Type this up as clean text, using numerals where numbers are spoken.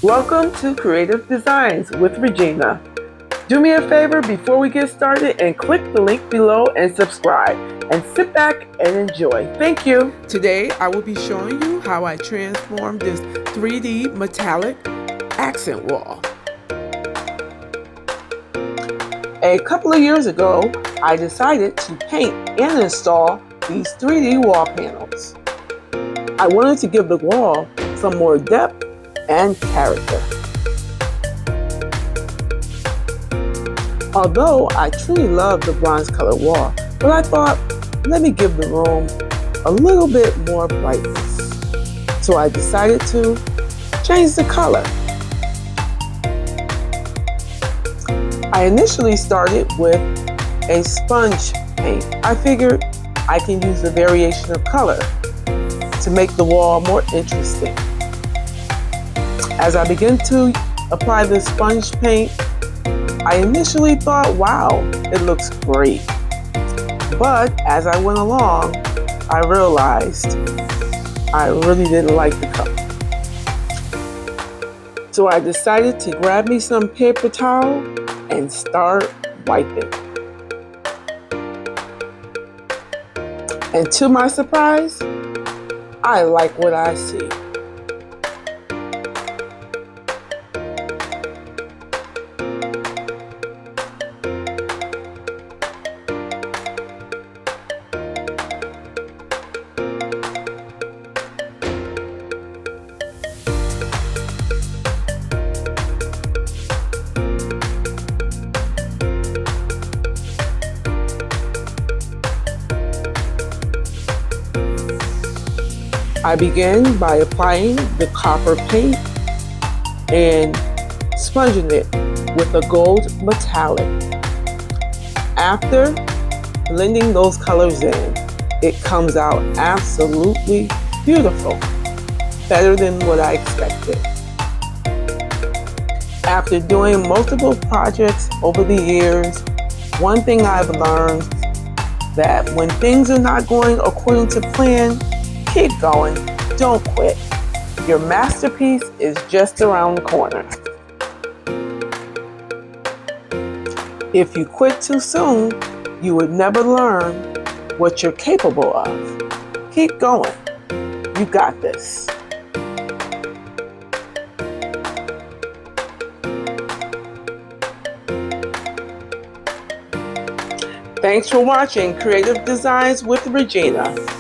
Welcome to Creative Designs with Regina. Do me a favor before we get started and click the link below and subscribe and sit back and enjoy. Thank you. Today I will be showing you how I transformed this 3D metallic accent wall. A couple of years ago, I decided to paint and install these 3D wall panels. I wanted to give the wall some more depth and character. Although I truly love the bronze colored wall, but I thought, let me give the room a little bit more brightness. So I decided to change the color. I initially started with a sponge paint. I figured I can use a variation of color to make the wall more interesting. As I began to apply the sponge paint, I initially thought, wow, it looks great. But as I went along, I realized I really didn't like the color. So I decided to grab me some paper towel and start wiping. And to my surprise, I like what I see. I began by applying the copper paint and sponging it with a gold metallic. After blending those colors in, it comes out absolutely beautiful, better than what I expected. After doing multiple projects over the years, one thing I've learned that when things are not going according to plan, keep going, don't quit. Your masterpiece is just around the corner. If you quit too soon, you would never learn what you're capable of. Keep going. You got this. Thanks for watching Creative Designs with Regina.